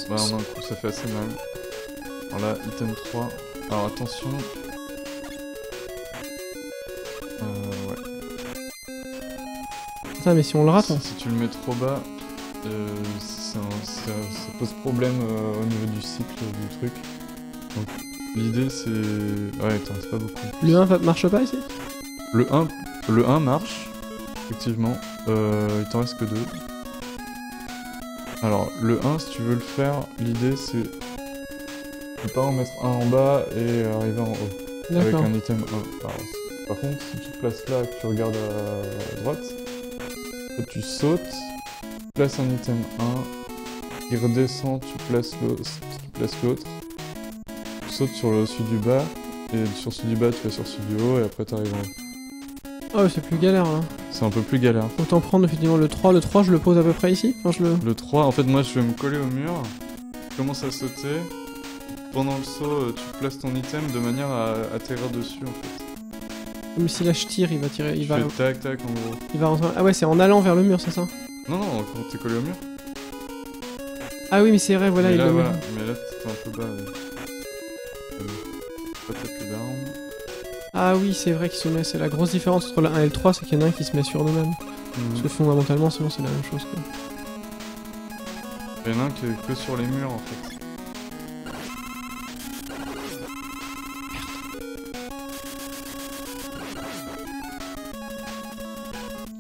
Bah, en un coup, ça fait assez mal. Alors là, item 3. Alors attention. Ouais. Putain, mais si on le rate, Si tu le mets trop bas, ça pose problème au niveau du cycle du truc. Donc l'idée c'est... Ouais, t'en restes pas beaucoup. Le 1 marche pas ici? Le 1 marche, effectivement. Il t'en reste que 2. Alors, le 1, si tu veux le faire, l'idée c'est de pas en mettre un en bas et arriver en haut. Avec un item 1. Alors, par contre, si tu te places là et que tu regardes à droite, tu sautes, tu places un item 1, il redescend, tu places l'autre, tu sautes sur celui du bas, et sur celui du bas tu vas sur celui du haut et après t'arrives en haut. Oh, c'est plus galère là. C'est un peu plus galère. Autant prendre effectivement le 3. Le 3, je le pose à peu près ici. Enfin, Le 3, en fait, moi je vais me coller au mur, je commence à sauter. Pendant le saut, tu places ton item de manière à atterrir dessus en fait. Mais si là je tire, il va tirer. Il va... tac tac en gros. Il va rentrer. Ah ouais, c'est en allant vers le mur, c'est ça? Non, non, quand t'es collé au mur. Ah oui, mais c'est vrai, voilà, mais il là, le met. voilà. Mais là, t'es un peu bas. Pas t'as plus d'armes. Ah oui, c'est vrai qu'il se met. C'est la grosse différence entre le 1 et le 3, c'est qu'il y en a un qui se met sur nous-mêmes. Parce que fondamentalement, sinon c'est la même chose quoi. Il y en a un qui est que sur les murs en fait.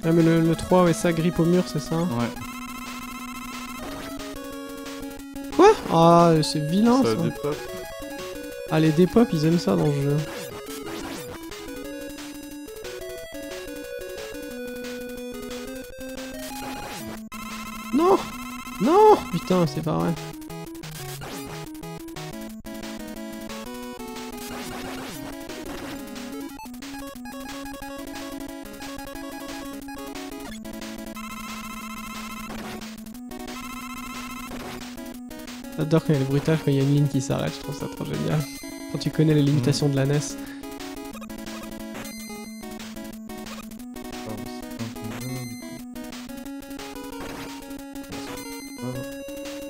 Ah mais le 3, ouais, ça grippe au mur, c'est ça? Ouais. Quoi? Ah, c'est vilain ça. Ça a des pop. Ah, les dépop, ils aiment ça dans le jeu. Non! Non! Putain, c'est pas vrai. J'adore quand il y a le bruitage, quand il y a une ligne qui s'arrête, je trouve ça trop génial. Quand tu connais les limitations de la NES.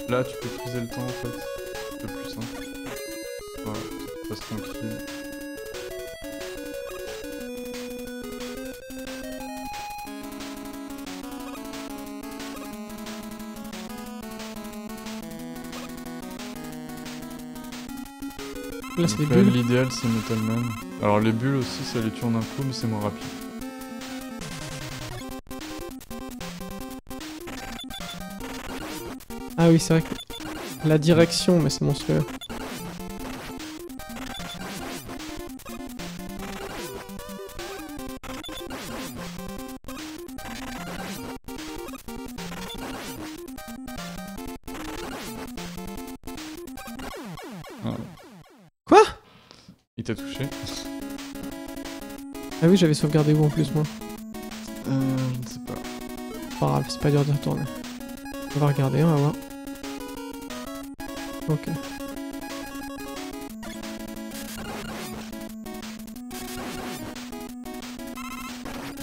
Là, tu peux friser le temps en fait. C'est plus simple. Voilà, tu passes tranquille. Là, c'est des bulles. L'idéal, c'est Metal Man. Alors, les bulles aussi, ça les tue en un coup, mais c'est moins rapide. Ah oui, c'est vrai que la direction, mais c'est monstrueux. Ah. Quoi? Il t'a touché? Ah oui, j'avais sauvegardé où en plus, moi? Je ne sais pas. Pas grave, c'est pas dur d'y retourner. On va regarder, on va voir. Ok.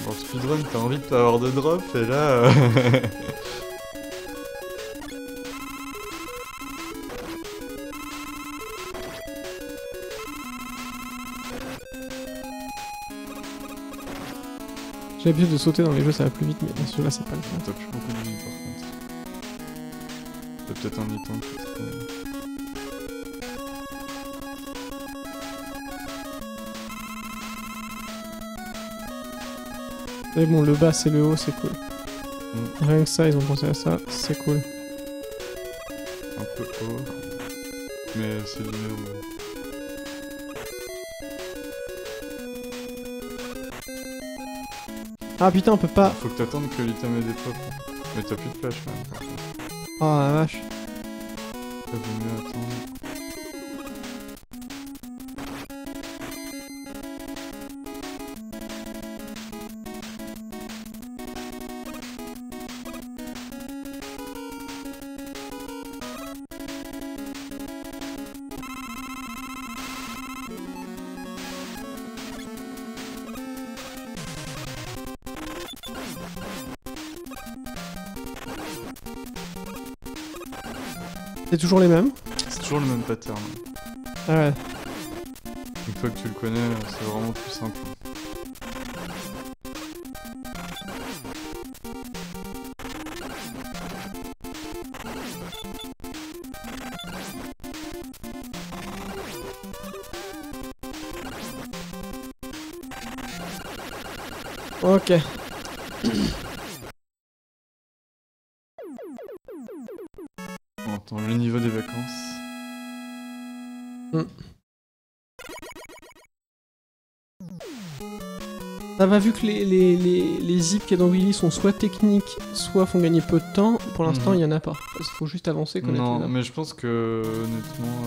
Bon, speedrun, t'as envie de pas avoir de drop, et là... J'ai l'habitude de sauter dans les jeux, ça va plus vite, mais dans ce jeu-là, c'est pas le cas. T'as plus beaucoup de vie, par contre. T'as peut-être un mi-temps qui te traîne. Mais bon, le bas, c'est le haut, c'est cool. Rien que ça, ils ont pensé à ça, c'est cool. Un peu haut. Mais c'est linéaire. Ah putain, on peut pas... Faut que t'attendes que l'item ait des pop. Mais t'as plus de flash quand même, par contre. Oh la vache. Ça vaut mieux attendre. C'est toujours les mêmes? C'est toujours le même pattern. Ah ouais. Une fois que tu le connais, c'est vraiment plus simple. Ok. On entend le niveau des vacances. Ça va, vu que les zips qu'il y a dans Willy sont soit techniques, soit font gagner peu de temps, pour l'instant il y en a pas. Il faut juste avancer, connaître les Non, maps. mais je pense que honnêtement,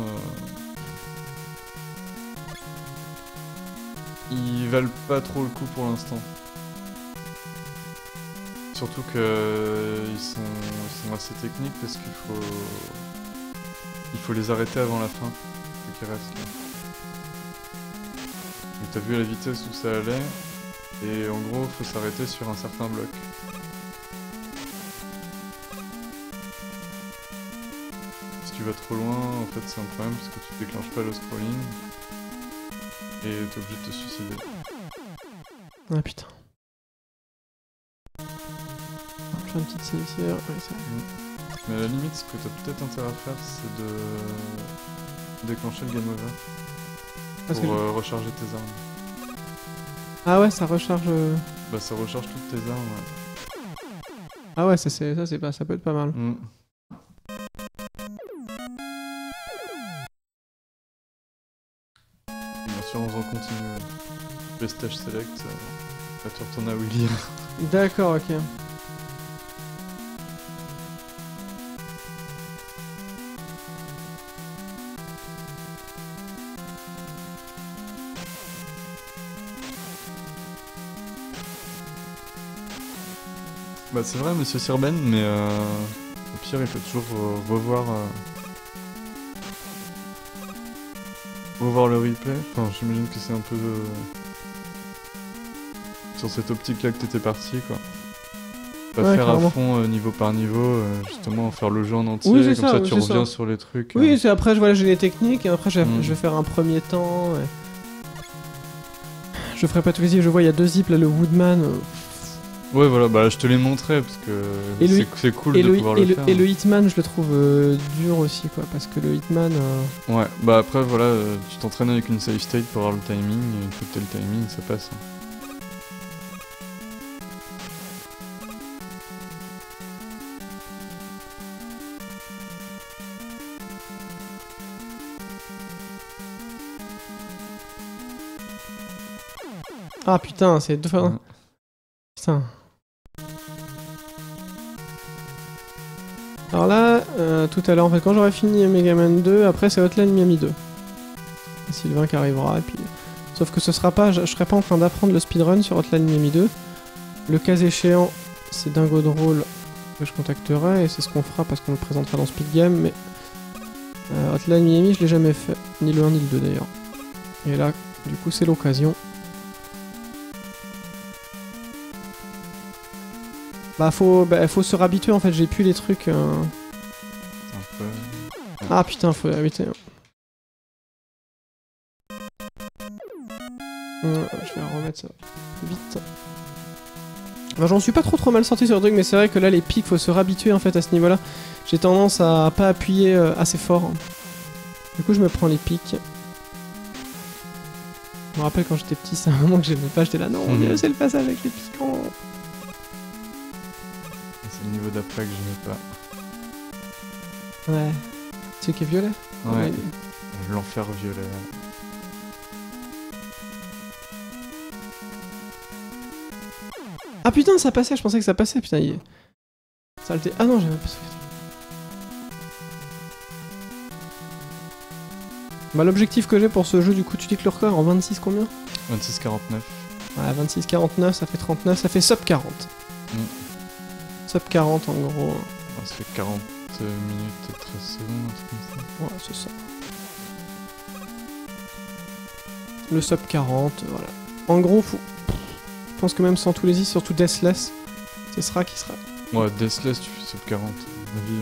ils valent pas trop le coup pour l'instant. Surtout que ils sont assez techniques parce il faut les arrêter avant la fin, ce qui reste là. Donc t'as vu à la vitesse où ça allait, et en gros faut s'arrêter sur un certain bloc. Si tu vas trop loin, en fait c'est un problème parce que tu déclenches pas le scrolling et t'es obligé de te suicider. Ah putain. Je fais une petite save ici. Ouais, ça. Mais à la limite, ce que t'as peut-être intérêt à faire, c'est de déclencher le game over. Parce pour que recharger tes armes. Ah ouais, ça recharge... Bah ça recharge toutes tes armes, ouais. Ah ouais, ça peut être pas mal. Bien sûr, en faisant continu. Le stage select, là tu retournes à Willy. D'accord, ok. Bah c'est vrai, monsieur Sirben, mais au pire il faut toujours revoir le replay. Enfin, j'imagine que c'est un peu sur cette optique-là que t'étais parti, quoi. Pas Ouais, faire clairement. à fond niveau par niveau, justement faire le jeu en entier, Oui, c'est comme ça tu c'est reviens ça. sur les trucs. Oui, c'est après, voilà, j'ai les techniques, et après je Mm. vais faire un premier temps. Je ferai pas tout les zips, je vois, il y a 2 zips, là, le Woodman. Ouais, voilà, bah je te l'ai montré parce que Et le- c'est cool de pouvoir le faire. Et le Hitman, je le trouve dur aussi, quoi, parce que le Hitman... Ouais, bah après voilà, tu t'entraînes avec une save state pour avoir le timing, et une fois que t'as le timing, ça passe. Ah putain, c'est 2 fois... Ouais. Putain. Alors là, tout à l'heure, en fait, quand j'aurai fini Mega Man 2, après c'est Hotline Miami 2. Sylvain qui arrivera, et puis... Sauf que ce sera pas... Je serai pas en train d'apprendre le speedrun sur Hotline Miami 2. Le cas échéant, c'est Dingo Drôle que je contacterai, et c'est ce qu'on fera parce qu'on le présentera dans Speed Game, mais... Hotline Miami, je l'ai jamais fait. Ni le 1 ni le 2 d'ailleurs. Et là, du coup, c'est l'occasion. Bah faut se rabituer en fait, j'ai plus les trucs... Un peu... Ah putain, faut habiter. Je vais remettre ça vite. Bah, j'en suis pas trop mal sorti sur le truc, mais c'est vrai que là les pics, faut se rabituer en fait à ce niveau-là. J'ai tendance à pas appuyer assez fort. Du coup je me prends les pics. Je me rappelle quand j'étais petit, c'est un moment que j'aimais pas, j'étais là, non, c'est le passage avec les piquants. C'est le niveau d'après que j'aimais pas. Ouais. C'est qui est violet? Ouais. L'enfer violet. Ah putain, ça passait, je pensais que ça passait, putain. Ça le Ah non, j'avais pas sauvé. Bah l'objectif que j'ai pour ce jeu, du coup, tu dis que le record en 26 combien? 26-49. Ouais, 26-49, ça fait 39, ça fait sub 40. Sub 40 en gros. Ouais, ça fait 40 minutes et 13 secondes, un truc comme ça. Ouais, c'est ça. Le sub 40, voilà. En gros, je pense que même sans tous les is, surtout Deathless, ce sera qui sera. Ouais, Deathless, tu fais sub 40. Ma vie,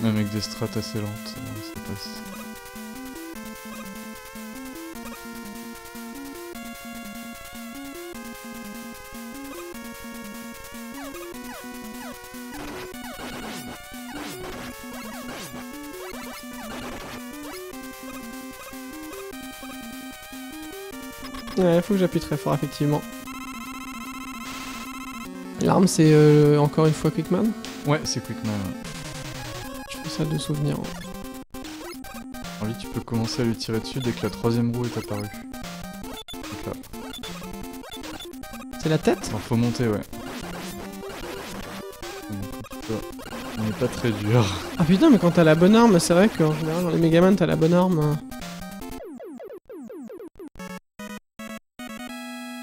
Même avec des strats assez lentes, ça passe. Ouais, faut que j'appuie très fort, effectivement. L'arme, c'est encore une fois Quickman. Ouais, c'est Quickman. Je fais ça de souvenir. Alors lui, tu peux commencer à lui tirer dessus dès que la troisième roue est apparue. Donc là. C'est la tête? Alors faut monter, ouais. Il n'est pas très dur. Ah putain, mais quand t'as la bonne arme, c'est vrai qu'en général, dans les Megaman, t'as la bonne arme.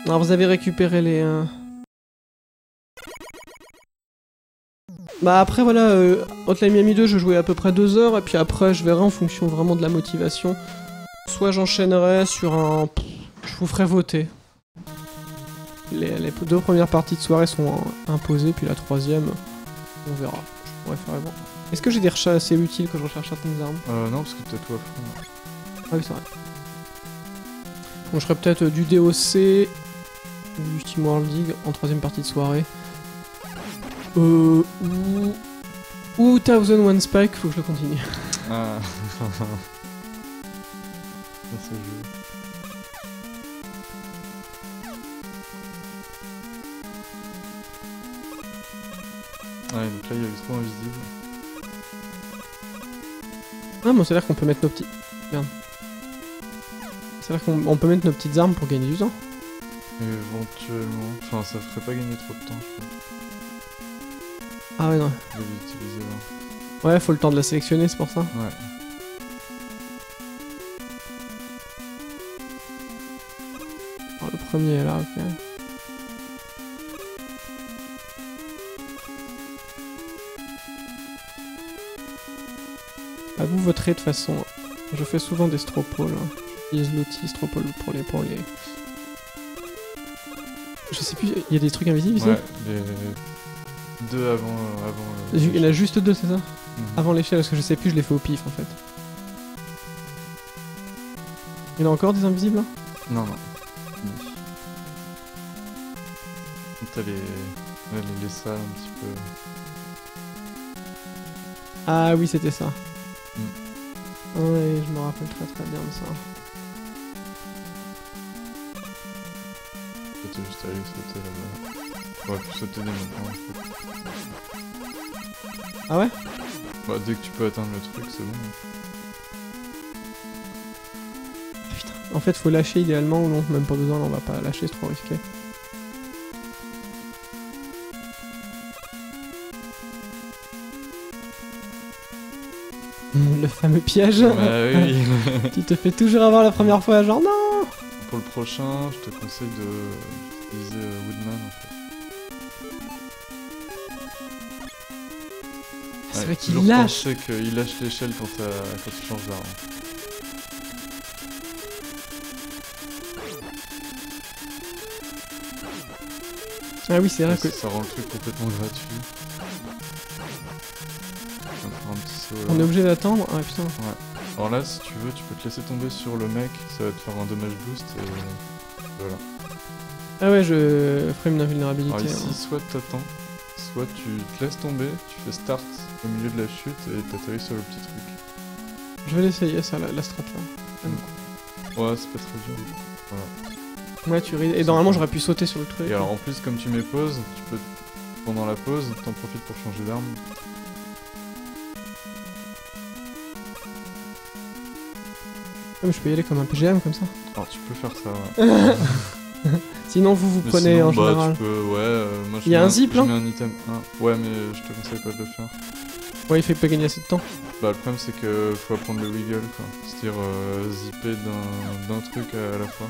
Alors vous avez récupéré les... Bah après voilà, Hotline Miami 2 je jouais à peu près 2 heures et puis après je verrai en fonction vraiment de la motivation. Soit j'enchaînerai sur un... Je vous ferai voter. Les 2 premières parties de soirée sont imposées, puis la troisième, on verra. Je pourrais faire avant. Est-ce que j'ai des recherches assez utiles quand je recherche certaines armes? Non, parce que t'as tout à fond. Ah oui c'est vrai. Bon, je ferai peut-être du DOC... du Team World League en troisième partie de soirée. Ou 1001 Spike, faut que je le continue. Ah. Ça se joue. Ouais, donc là il y a le trou invisible. Ah, bon, c'est-à-dire qu'on peut mettre nos petits... Merde. C'est-à-dire qu'on peut mettre nos petites armes pour gagner du temps. Éventuellement. Enfin, ça ferait pas gagner trop de temps, je pense. Ah ouais, non. De l'utiliser là. Ouais, faut le temps de la sélectionner, c'est pour ça. Ouais. Oh, le premier est là, ok. Ah, vous voterez de toute façon. Je fais souvent des stropoles. J'utilise l'outil stropole pour les... Je sais plus, il y a des trucs invisibles ici? Ouais, les... 2 avant... Il y en a juste 2, c'est ça? Mhm. Avant l'échelle, parce que je sais plus, je les fais au pif en fait. Il y en a encore des invisibles là? Non, non. T'as les salles un petit peu... Ah oui, c'était ça. Ouais, je me rappelle très bien de ça. T'as juste à aller sauter là-bas. Ouais, tu sauter dès maintenant en fait. Ah ouais? Bah dès que tu peux atteindre le truc, c'est bon. Putain. En fait, faut lâcher idéalement ou non? Même pas besoin, on va pas lâcher, c'est trop risqué. Le fameux piège. Bah oui. Tu te fais toujours avoir la première fois, genre non. Pour le prochain, je te conseille d'utiliser Woodman en fait. C'est vrai qu'il toujours lâche. penser qu'il lâche l'échelle quand tu changes d'arme. Ah oui, c'est vrai que... Ça rend le truc complètement gratuit. Je vais faire un petit saut là. On est obligé d'attendre? Ah putain. Ouais. Alors là, si tu veux, tu peux te laisser tomber sur le mec, ça va te faire un dommage boost et voilà. Ah ouais, je ferai une invulnérabilité. Alors ici, hein. soit t'attends, soit tu te laisses tomber, tu fais start au milieu de la chute et t'atterris sur le petit truc. Je vais l'essayer, ça, la strat là. Ouais, c'est pas très dur. Voilà. Ouais, tu ris. Et normalement, j'aurais pu sauter sur le truc. Et alors en plus, comme tu mets pause, tu peux, pendant la pause, t'en profites pour changer d'arme. Mais je peux y aller comme un PGM comme ça. Alors tu peux faire ça, ouais. Sinon, vous Mais prenez sinon, en général. tu peux, ouais, moi je Il y a mets un zip, je là mets un item 1. Ouais, mais je te conseille pas de le faire. Ouais, il fait pas gagner assez de temps. Bah le problème c'est que faut apprendre le wiggle quoi. C'est-à-dire zipper d'un truc à la fois.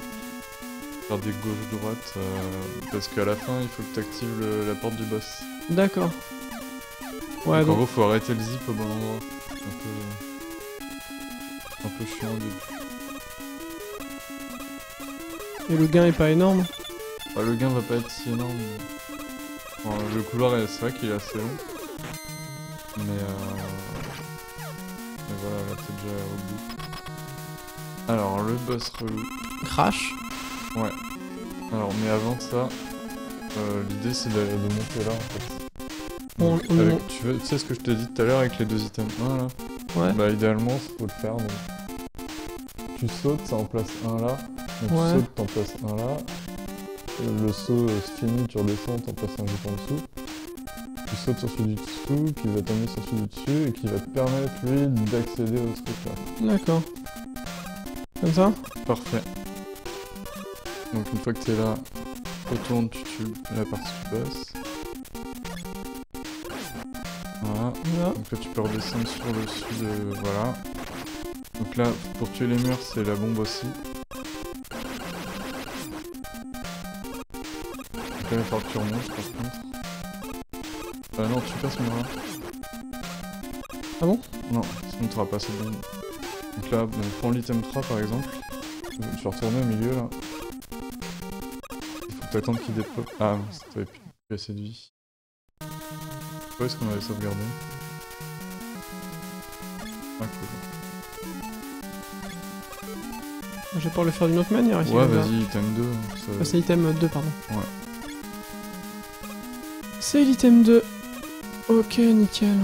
Faire des gauche-droite, parce qu'à la fin il faut que tu actives la porte du boss. D'accord. Ouais, donc en donc... gros faut arrêter le zip au bon endroit. C'est un peu chiant au début. Et le gain est pas énorme. Bah, le gain va pas être si énorme. Mais... Enfin, le couloir c'est vrai qu'il est assez long. Mais t'es déjà au bout. Alors, le boss relou. Crash. Ouais. Alors, mais avant ça, l'idée c'est de monter là en fait. On Tu sais ce que je t'ai dit tout à l'heure avec les 2 items 1 là? Ouais. Bah, idéalement, faut le faire. Donc. Tu sautes, ça en place un là. Donc, Ouais. tu sautes, t'en places un là. Le saut se finit, tu redescends, t'en places un juste en dessous. Tu sautes sur celui du dessous, qui va t'amener sur celui du dessus et qui va te permettre lui d'accéder au truc là. D'accord. Comme ça? Parfait. Donc une fois que t'es là, retourne, tu tues la partie du boss. Voilà. Donc là tu peux redescendre sur le dessus de... Voilà. Donc là, pour tuer les murs, c'est la bombe aussi. Donc là, il va falloir que tu remontes par contre. Non, tu passes ce mur là. Ah bon? Non, sinon t'auras pas cette bombe. Donc là, prends l'item 3 par exemple. Tu vas retourner au milieu là. Il faut t'attendre qu'il déploie. Ah, t'avais plus assez de vie. Où est-ce qu'on avait sauvegardé? Ah cool. Je vais pouvoir le faire d'une autre manière ici. Ouais, vas-y, item 2. Ça... Ah, c'est item 2, pardon. Ouais. C'est l'item 2. Ok, nickel.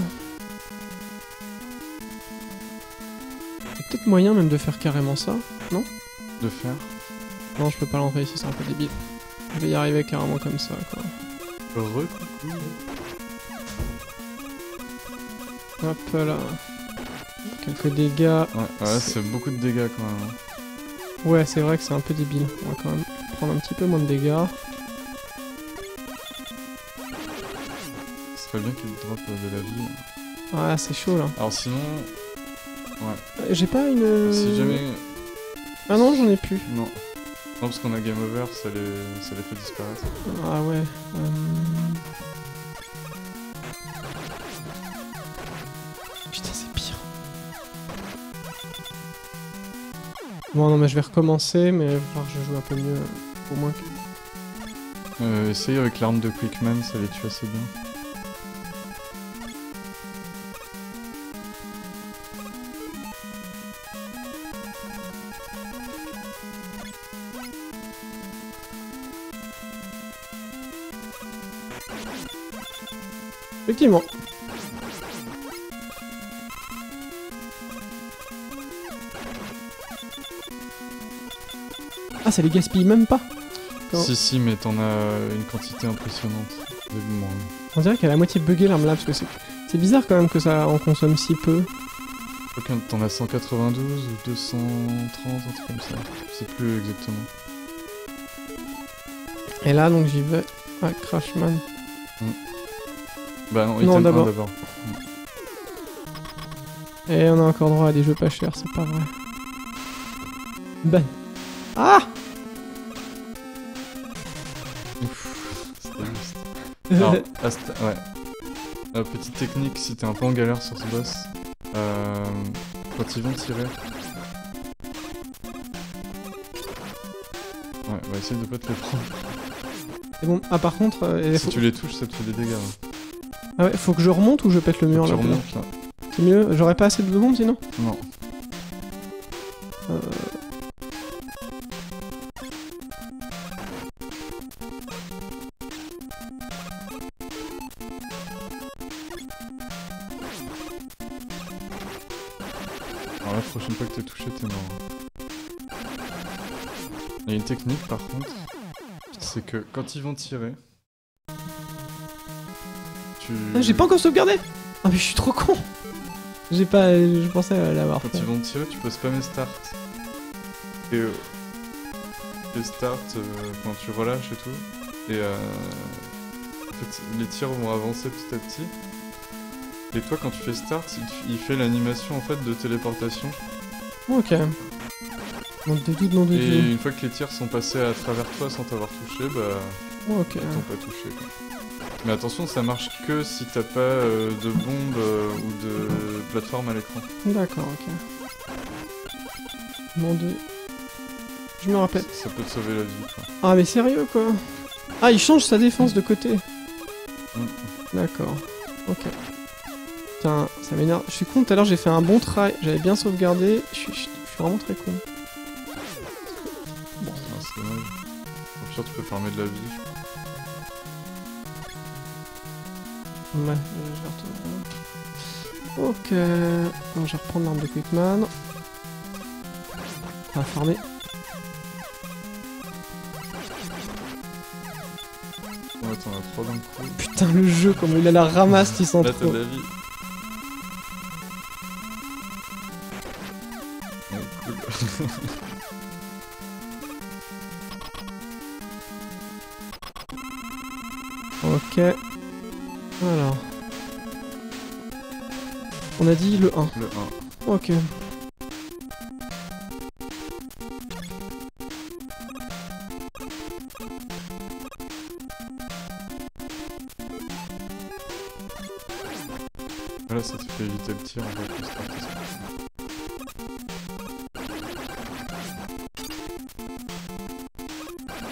Il y a peut-être moyen même de faire carrément ça, non? De faire? Non, je peux pas l'entrer ici, c'est un peu débile. Je vais y arriver carrément comme ça, quoi. Coucou. Hop là. Quelques dégâts. Ouais, c'est beaucoup de dégâts quand même. Ouais, c'est vrai que c'est un peu débile. On va quand même prendre un petit peu moins de dégâts. Ce serait bien qu'il drop de la vie. Ouais, c'est chaud là. Alors sinon... Ouais. J'ai pas une... Si jamais... Ah non, j'en ai plus. Non. Non, parce qu'on a game over, ça les fait disparaître. Ah ouais. Putain, c'est pire. Bon, non, mais je vais recommencer, mais il va falloir que je joue un peu mieux. Au moins que... Essaye avec l'arme de Quickman, ça les tue assez bien. Effectivement. Ah, ça les gaspille même pas. Si, mais t'en as une quantité impressionnante. On dirait qu'elle a la moitié bugué l'arme là, parce que c'est bizarre quand même que ça en consomme si peu. Je crois que t'en as 192 ou 230, un truc comme ça. Je sais plus exactement. Et là, donc j'y vais. Ah, Crashman. Bah non, item d'abord. 1 d'abord. Et on a encore droit à des jeux pas chers, c'est pas vrai. Ben. Ah! C'était juste. Alors, ouais. Petite technique, si t'es un peu en galère sur ce boss, quand ils vont tirer... Ouais, on va essayer de pas te les prendre. C'est bon. Ah, par contre... si tu les touches, ça te fait des dégâts. Hein. Ah ouais, faut que je remonte ou je pète le mur là? Tu remontes là. C'est mieux, j'aurais pas assez de bombes sinon? Non. Alors la prochaine fois que t'es touché, t'es mort. Il y a une technique par contre, c'est que quand ils vont tirer, Ah, j'ai pas encore sauvegardé! Ah mais je suis trop con! J'ai pas... je pensais l'avoir fait. Quand ils vont tirer, tu peux spammer start. Et start quand tu relâches et tout. Et en fait, les tirs vont avancer petit à petit. Et toi, quand tu fais start, il fait l'animation en fait de téléportation. Ok. Nom de doute, nom de Et Dieu. une fois que les tirs sont passés à travers toi sans t'avoir touché, bah... Ok. Ils t'ont pas touché quoi. Mais attention, ça marche que si t'as pas de bombe ou de plateforme à l'écran. D'accord, ok. Mon dieu. Je me rappelle. Ça peut te sauver la vie quoi. Ah mais sérieux quoi? Ah, il change sa défense de côté. D'accord. Ok. Putain, ça m'énerve. Je suis con, tout à l'heure j'ai fait un bon try, j'avais bien sauvegardé, je suis vraiment très con. Bon, c'est dommage. Au pire, tu peux farmer de la vie. Ouais, je vais retourner. Ok. Bon, je vais reprendre l'arme de Quickman. On va farmer. Ouais, t'en as 3 d'un coup. Putain, le jeu, comment il a la ramasse, il s'en Là, t'as trop. de la vie. Ouais, cool. Ok. Alors. On a dit le 1. Le 1. Ok. Là, ça te fait éviter le tir en fait.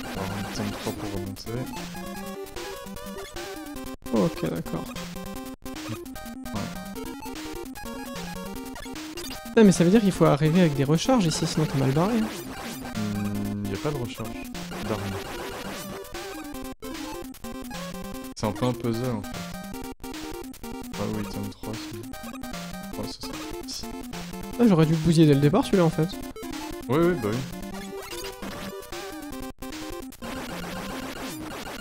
On va avoir un item 3 pour remonter. Ok, d'accord. Non, mais ça veut dire qu'il faut arriver avec des recharges ici, sinon t'es mal barré. Y a pas de recharge d'armes. C'est un peu un puzzle en fait. Ah oui, item 3, c'est... Ouais, c'est ça. Ah, j'aurais dû le bousiller dès le départ celui-là en fait. Oui, bah oui.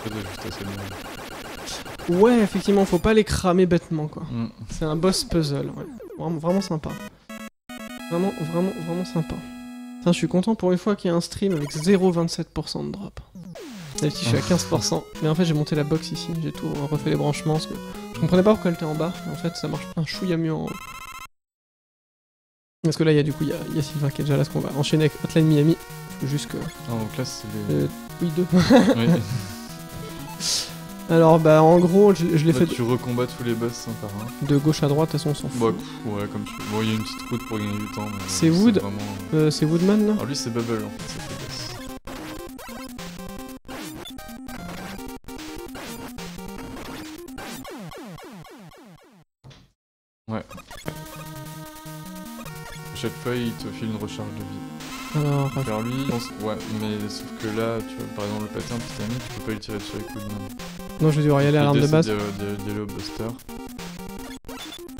Juste assez bien. Ouais, effectivement, faut pas les cramer bêtement quoi. Mm. C'est un boss puzzle, ouais. Vraiment sympa. Vraiment sympa. Putain, je suis content pour une fois qu'il y a un stream avec 0,27% de drop. D'habitude, je suis à 15%. Mais en fait, j'ai monté la box ici, j'ai tout refait les branchements. Parce que je comprenais pas pourquoi elle était en bas, mais en fait, ça marche un chouïa mieux en haut. Parce que là, il y a du coup, il y a Sylvain qui est déjà là, parce qu'on va enchaîner avec Hotline Miami. Faut juste que. Ah, donc là, c'est les... Oui, 2. Oui. Alors, bah, en gros, je l'ai Là, fait tu recombats tous les boss un par un. de gauche à droite, de toute façon, on s'en fout. Bah, ouais, comme tu veux. Bon, il y a une petite route pour gagner du temps, mais... C'est Wood. Vraiment... C'est Woodman, là? Alors lui, c'est Bubble, en fait, c'est le boss. Ouais. À chaque fois, il te file une recharge de vie. Alors, Vers lui, ouais, mais sauf que là, tu vois, par exemple, le pattern qui t'a mis, tu peux pas le tirer dessus avec Woodman. non, je vais devoir y aller à l'arme de base. C'est Yellow Buster.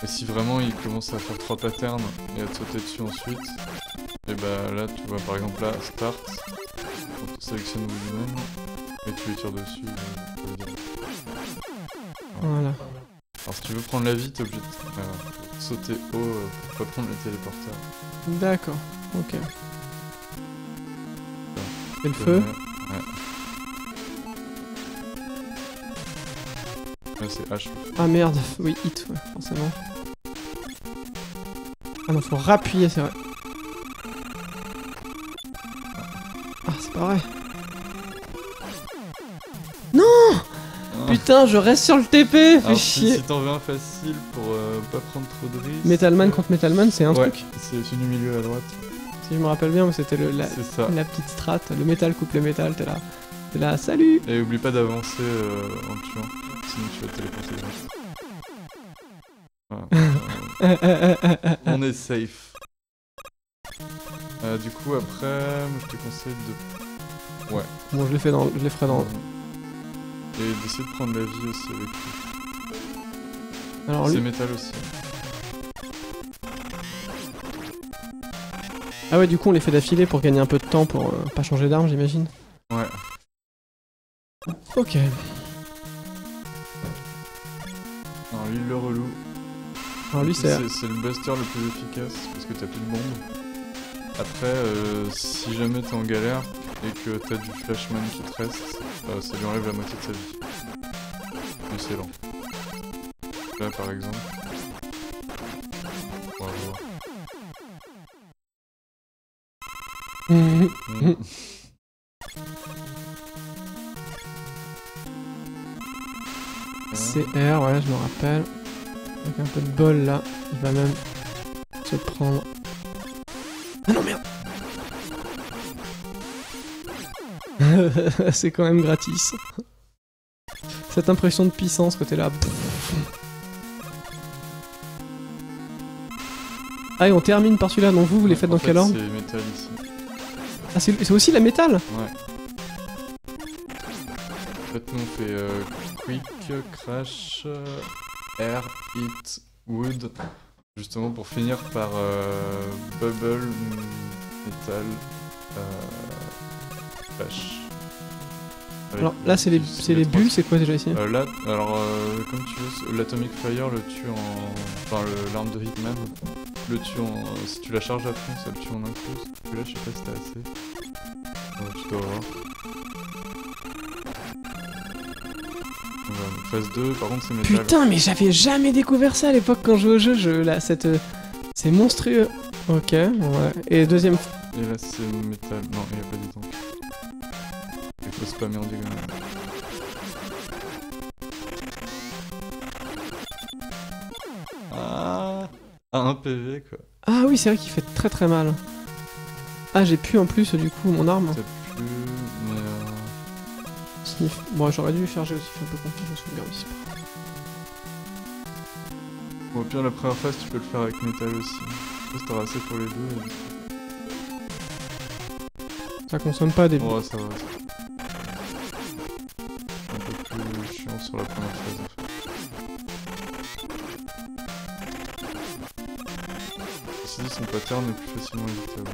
Et si vraiment il commence à faire 3 patterns et à te sauter dessus ensuite, et bah là, tu vois, par exemple, là, Start, on sélectionne Woodman, et tu les tires dessus, pour le dire. Voilà. Alors si tu veux prendre la vie, t'es obligé de sauter haut pour pas prendre les téléporteurs. D'accord, ok. Et le feu? Ouais. Là c'est H. Ah merde, oui, hit, ouais, forcément. Ah non, faut rappuyer, c'est vrai. Ah, c'est pas vrai. Non! Putain, je reste sur le TP, fais Alors, chier. si t'en veux un facile pour pas prendre trop de risques... Metalman contre Metalman, c'est un ouais, truc. c'est celui du milieu à droite. Si je me rappelle bien, c'était la petite strat. Le métal coupe le métal, t'es là, salut! Et oublie pas d'avancer en le tuant, sinon tu vas te téléporter direct. Voilà. On est safe. Du coup après, moi je te conseille de... Ouais. Bon, je les ferai dans... Et d'essayer de prendre la vie aussi avec lui. Alors c'est lui... métal aussi. Ah ouais, du coup on les fait d'affilée pour gagner un peu de temps pour pas changer d'arme, j'imagine. Ouais. Ok. Alors lui le relou. Alors lui c'est le buster le plus efficace parce que t'as plus de bombes. Après, si jamais t'es en galère et que t'as du flashman qui te reste, ça lui enlève la moitié de sa vie. Mais c'est lent. Là par exemple. On va voir. CR, ouais, je me rappelle. Avec un peu de bol là, il va même se prendre. Ah non, merde! C'est quand même gratis. Cette impression de puissance côté là. Ah et on termine par celui-là, donc vous les faites dans quel ordre? C'est métal ici. Ah c'est aussi la métal? Ouais. En fait nous on fait quick, crash, air, hit, wood. Justement pour finir par bubble, metal, flash. Alors là c'est les bulles, c'est quoi déjà ici? Là, alors comme tu veux, l'Atomic Fire le tue en... Enfin l'arme de Hitman, le tue en... Si tu la charges à fond, ça le tue en un coup. Celui-là je sais pas si t'as assez. Tu dois avoir. Voilà, phase 2, par contre c'est métal. Putain mais j'avais jamais découvert ça à l'époque quand je jouais au jeu, là, c'est monstrueux. Ok, ouais. Et deuxième... Et là c'est métal, non il y a pas du temps. Il faut spammer en diagonale. Ah, 1 PV quoi. Ah oui c'est vrai qu'il fait très très mal. Ah j'ai pu en plus du coup mon arme. T'as plus, mais Sniff. Bon j'aurais dû faire aussi un peu compliqué, je sauvegarde ici. Bon, au pire la première phase tu peux le faire avec métal aussi. Je pense que t'auras assez pour les deux. Ça consomme pas des... Ouais ça va. Un peu plus chiant sur la première phase en fait. Ceci dit son pattern est plus facilement évitable.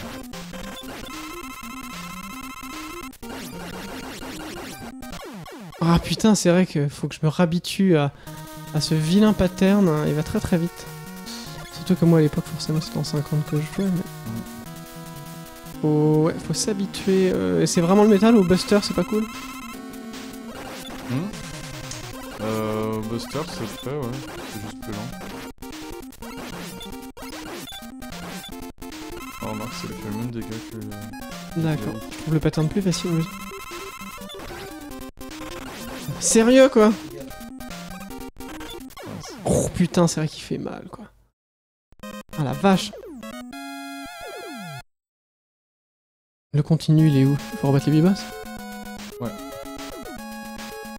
Ah putain c'est vrai qu'il faut que je me réhabitue à ce vilain pattern, hein. Il va très très vite. Surtout que moi à l'époque forcément c'était en 50 que je jouais mais... Ouais, faut s'habituer. C'est vraiment le métal ou Buster, c'est pas cool? Buster c'est fait, ouais. C'est juste plus lent. Oh, remarque, c'est le même dégâts que... D'accord. Je trouve le pattern plus facile, oui. Sérieux, quoi? Oh putain, c'est vrai qu'il fait mal, quoi. Ah la vache. Le continu, il est où? Faut rebattre les bibasses? Ouais.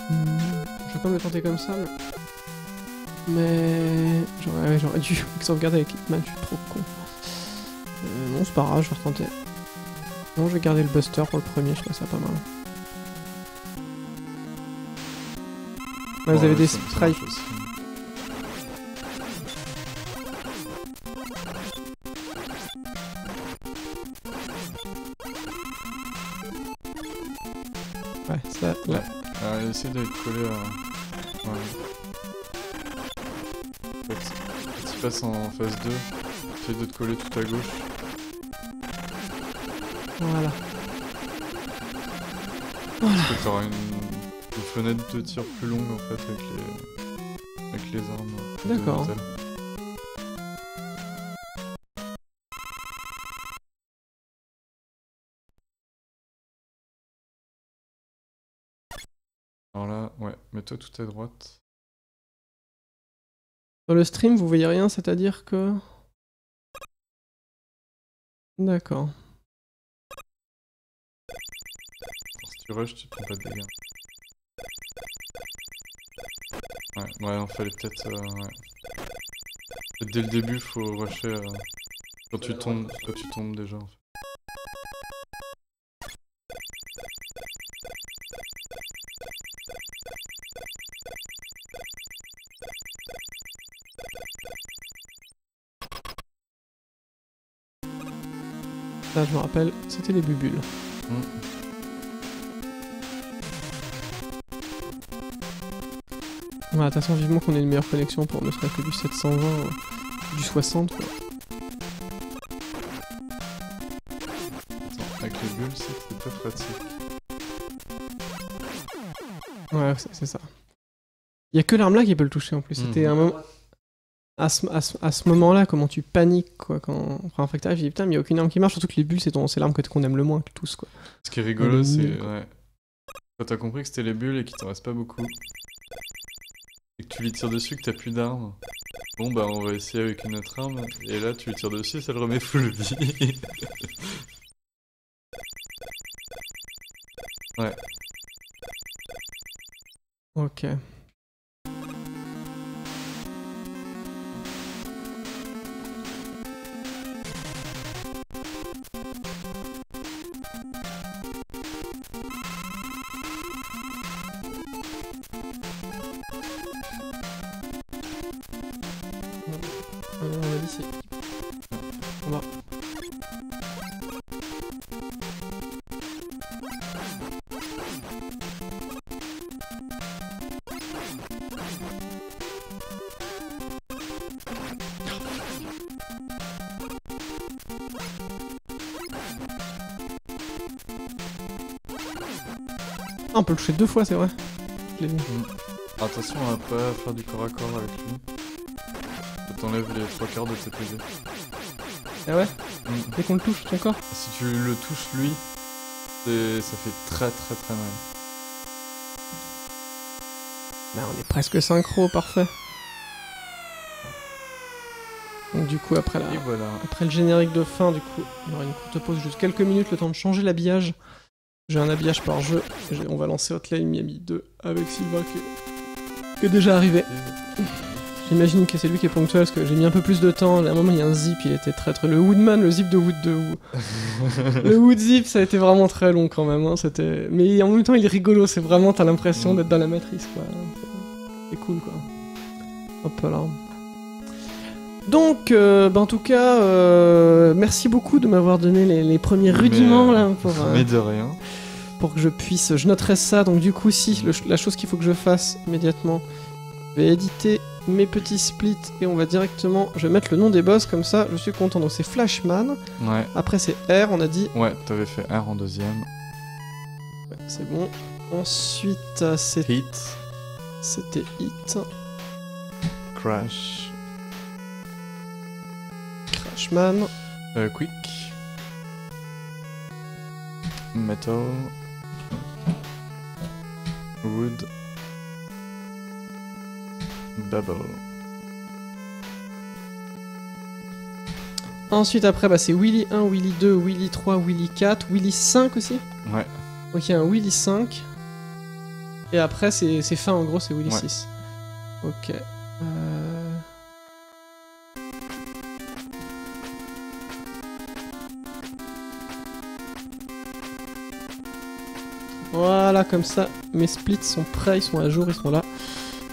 Je vais pas me le tenter comme ça, mais... J'aurais dû sauvegarder avec Hitman, je suis trop con. Non, c'est pas grave, je vais retenter. Non, je vais garder le Buster pour le premier, je trouve ça pas mal. Là, vous avez des strikes. Ouais, ça... Ouais. Essaye d'être collé à... Ouais. En fait, quand tu passes en phase 2, essaye de te coller tout à gauche. Voilà. Parce que t'auras une fenêtre de tir plus longue en fait avec les armes. D'accord. Alors là, ouais, mets-toi tout à droite. Dans le stream, vous voyez rien, c'est-à-dire que... D'accord. Si tu rush, tu prends pas de dégâts. Ouais, il fallait peut-être... ouais. Dès le début, faut rusher quand tu tombes déjà en fait. Là, je me rappelle, c'était les bubules. Ouais, de toute façon, vivement qu'on ait une meilleure connexion pour ne serait que du 720, du 60, quoi. Attends, avec les bulles, c'est pas pratique. Ouais, c'est ça. Il y a que l'arme là qui peut le toucher en plus. C'était un moment... À ce moment-là, comment tu paniques, quoi, quand on prend un fractal, je dis putain, mais il n'y a aucune arme qui marche, surtout que les bulles, c'est l'arme qu'on aime le moins, tous, quoi. Ce qui est rigolo, c'est... Ouais. Quand t'as compris que c'était les bulles et qu'il t'en reste pas beaucoup, et que tu lui tires dessus, que t'as plus d'armes, bon bah on va essayer avec une autre arme, et là tu lui tires dessus, ça le remet full vie. Ouais. Ok. merci. On va. Ah, on peut le toucher 2 fois, c'est vrai. Je l'ai vu. Attention à pas faire du corps à corps avec lui. Ça t'enlève les 3/4 de tes PV. Ah ouais. Dès qu'on le touche, ton corps. Si tu le touches lui, ça fait très mal. Bah, on est presque synchro, parfait. Donc du coup, après, Et voilà. après le générique de fin, du coup, il y aura une courte pause, juste quelques minutes, le temps de changer l'habillage. J'ai un habillage par jeu. On va lancer Hotline Miami 2 avec Sylvain qui est déjà arrivé. J'imagine que c'est lui qui est ponctuel parce que j'ai mis un peu plus de temps. À un moment, il y a un zip, il était très. Le Woodman, le zip de Wood 2. Le Wood zip, ça a été vraiment très long quand même. Hein, mais en même temps, il est rigolo. C'est vraiment, t'as l'impression d'être dans la matrice, quoi. C'est cool, quoi. Hop là. Donc, en tout cas, merci beaucoup de m'avoir donné les premiers rudiments là mais de rien. Pour que je puisse. Je noterai ça. Donc du coup, la chose qu'il faut que je fasse immédiatement, je vais éditer mes petits splits et on va directement. Je vais mettre le nom des boss comme ça. Je suis content. Donc c'est Flashman. Ouais. Après c'est R. On a dit. Ouais, t'avais fait R en deuxième. Ouais, c'est bon. Ensuite, c'était Hit. C'était Hit. Crash. Crashman. Quick. Metal. Wood. Bubble. Ensuite, après, c'est Willy 1, Willy 2, Willy 3, Willy 4, Willy 5 aussi. Ouais. Donc il y a un Willy 5. Et après, c'est fin, en gros, c'est Willy 6. Ok. Voilà, comme ça, mes splits sont prêts, ils sont à jour, ils sont là.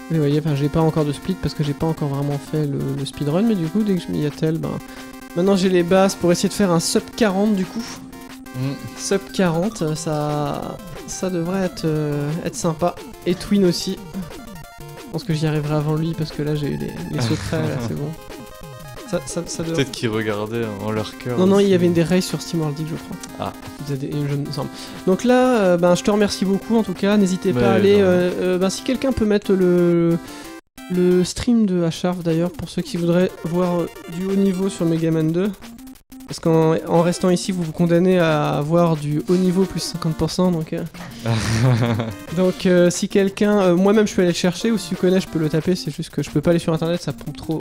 Vous voyez, j'ai pas encore de split parce que j'ai pas encore vraiment fait le speedrun, mais du coup, dès que je m'y attelle, maintenant j'ai les bases pour essayer de faire un sub 40 du coup. Sub 40, ça devrait être sympa. Et Twin aussi. Je pense que j'y arriverai avant lui parce que là j'ai eu les secrets, là c'est bon. Ça devrait... Peut-être qu'ils regardaient en leur cœur. Non, il y avait une des races sur Steam World League, je crois. Ah. Je me semble. Donc là, je te remercie beaucoup en tout cas. N'hésitez pas à aller. Si quelqu'un peut mettre le stream de H-Harf d'ailleurs, pour ceux qui voudraient voir du haut niveau sur Megaman 2. Parce qu'en restant ici, vous vous condamnez à avoir du haut niveau plus 50%. Donc, si quelqu'un. Moi-même, je peux aller le chercher, ou si tu connais, je peux le taper. C'est juste que je peux pas aller sur internet, ça pompe trop.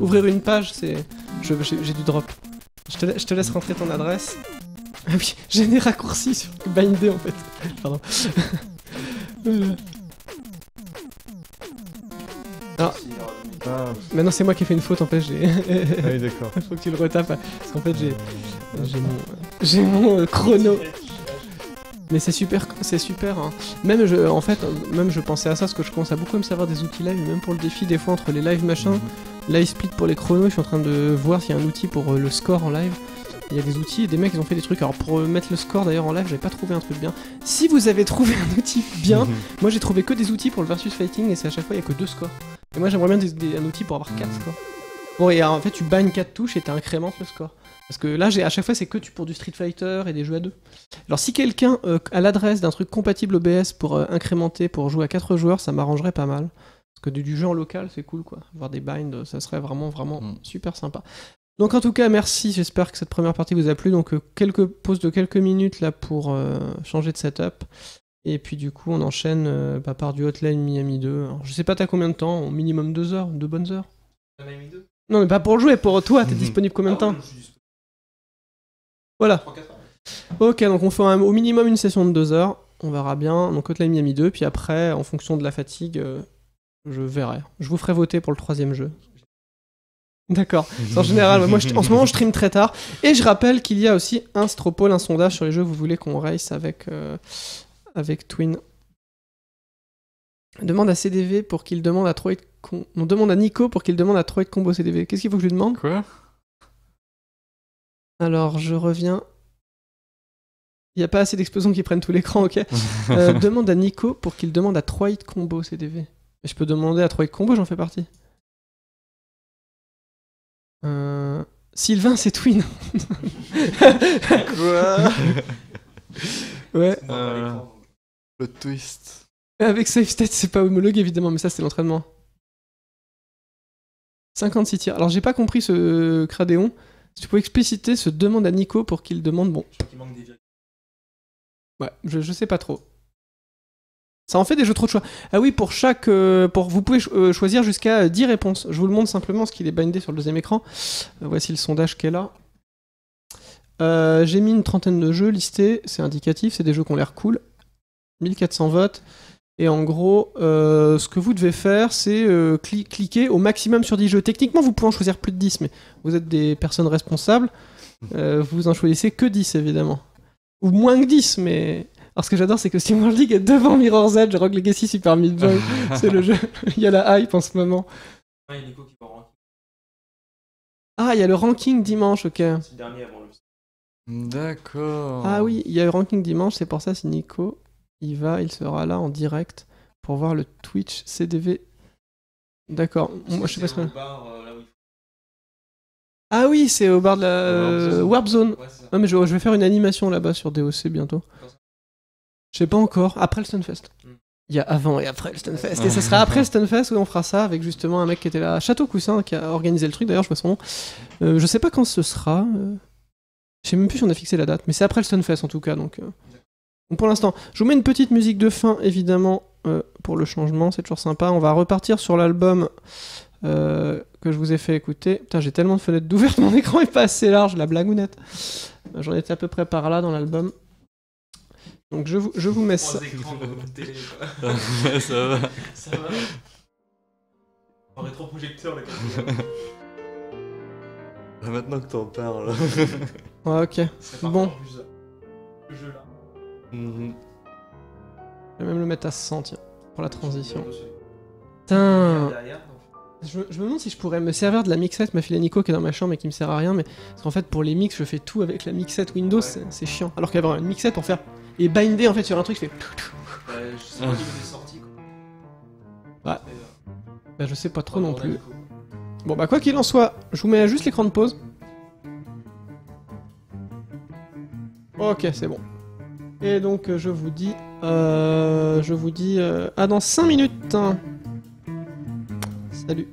Ouvrir une page, c'est. J'ai du drop. Je te laisse rentrer ton adresse. Ah oui, j'ai des raccourcis sur Bindé en fait. Pardon. Alors, maintenant c'est moi qui ai fait une faute en fait. Ah oui, d'accord. Faut que tu le retapes parce qu'en fait j'ai mon chrono. Mais c'est super hein. Même je pensais à ça parce que je commence à beaucoup me servir des outils live, même pour le défi des fois entre les live machin, live split pour les chronos, je suis en train de voir s'il y a un outil pour le score en live. Il y a des outils et des mecs ils ont fait des trucs. Alors pour mettre le score d'ailleurs en live, j'avais pas trouvé un truc bien. Si vous avez trouvé un outil bien, moi j'ai trouvé que des outils pour le versus fighting et c'est à chaque fois il y a que 2 scores. Et moi j'aimerais bien un outil pour avoir 4 scores. Bon et en fait tu bagnes 4 touches et t'incrémentes le score. Parce que là à chaque fois c'est que pour du Street Fighter et des jeux à 2. Alors si quelqu'un a l'adresse d'un truc compatible OBS pour incrémenter, pour jouer à 4 joueurs, ça m'arrangerait pas mal. Parce que du jeu en local c'est cool quoi. Avoir des binds, ça serait vraiment super sympa. Donc en tout cas merci, j'espère que cette première partie vous a plu. Donc quelques pauses de quelques minutes là pour changer de setup. Et puis du coup on enchaîne par du Hotline Miami 2. Alors, je sais pas t'as combien de temps, au minimum 2 heures, 2 bonnes heures. Miami 2 Non mais pas pour jouer, pour toi, t'es disponible combien de temps? Voilà. 3-4 heures. Ok, donc on fait au minimum une session de 2 heures. On verra bien. Donc Hotline Miami 2, puis après, en fonction de la fatigue, je verrai. Je vous ferai voter pour le 3e jeu. D'accord. En général, moi en ce moment je stream très tard. Et je rappelle qu'il y a aussi un Stropole, un sondage sur les jeux que vous voulez qu'on race avec Twin. Demande à CDV pour qu'il demande à 3 hits On demande à Nico pour qu'il demande à 3 hits combo CDV. Qu'est-ce qu'il faut que je lui demande? Quoi? Alors, je reviens. Il n'y a pas assez d'explosions qui prennent tout l'écran, ok. Demande à Nico pour qu'il demande à 3 hits combo CDV. Mais je peux demander à 3 hits combo, j'en fais partie. Sylvain, c'est Twin. Quoi? Ouais. Le twist. Avec Save State, c'est pas homologué évidemment, mais ça c'est l'entraînement. 56 tirs. Alors j'ai pas compris ce Cradéon. Si tu peux expliciter ce demande à Nico pour qu'il demande. Bon. Je crois qu'il manque des virgules. Ouais, je sais pas trop. Ça en fait des jeux trop de choix. Ah oui, pour chaque. Vous pouvez choisir jusqu'à 10 réponses. Je vous le montre simplement parce qu'il est bindé sur le deuxième écran. Voici le sondage qui est là. J'ai mis une trentaine de jeux listés. C'est indicatif, c'est des jeux qui ont l'air cool. 1400 votes. Et en gros, ce que vous devez faire, c'est cliquer au maximum sur 10 jeux. Techniquement, vous pouvez en choisir plus de 10, mais vous êtes des personnes responsables. Vous en choisissez que 10, évidemment. Ou moins que 10, mais... Alors ce que j'adore, c'est que SteamWorld League est devant Mirror's Edge, Rogue Legacy, Super Meat Boy. C'est le jeu. Il y a la hype en ce moment. Il y a Nico qui va en ranking. Ah, il y a le ranking dimanche, ok. C'est le dernier avant le... D'accord. Ah oui, il y a le ranking dimanche, c'est pour ça si Nico... il sera là en direct pour voir le Twitch CDV. D'accord. Moi, je sais pas ce que... Ah oui, c'est au bar de la Warp Zone. Ouais, c'est ça. Non mais je vais faire une animation là-bas sur DOC bientôt. Je sais pas encore. Après le Stunfest. Il y a avant et après le Stunfest. Et ça sera après le Stunfest où on fera ça avec justement un mec qui était là, Château Coussin, qui a organisé le truc. D'ailleurs, je vois son nom. Je sais pas quand ce sera. Je sais même plus si on a fixé la date, mais c'est après le Stunfest en tout cas. Donc pour l'instant, je vous mets une petite musique de fin évidemment pour le changement. C'est toujours sympa. On va repartir sur l'album que je vous ai fait écouter. Putain, j'ai tellement de fenêtres d'ouvertes, mon écran est pas assez large, la blagounette. J'en étais à peu près par là dans l'album. Donc je vous mets ça. 3 écrans de télé, quoi. Ouais, ça va. Ça va. En rétroprojecteur, le gars. Maintenant que t'en parles. Ouais, ok. C'est Bon. Le jeu là. Mhm. Je vais même le mettre à 100, tiens, pour la transition. Putain. Derrière, donc. Je me demande si je pourrais me servir de la mixette, m'a filé Nico qui est dans ma chambre et qui me sert à rien, mais parce qu'en fait pour les mix je fais tout avec la mixette Windows, Ouais. c'est chiant. Alors qu'avoir une mixette pour faire et binder en fait sur un truc, je fais. Je sais pas au niveau des sorties, quoi. Ouais. Bah je sais pas trop Oh, non on a plus. Nico. Bon bah quoi qu'il en soit, je vous mets juste l'écran de pause. Ok, c'est bon. Et donc je vous dis à dans 5 minutes. Salut.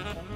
prendre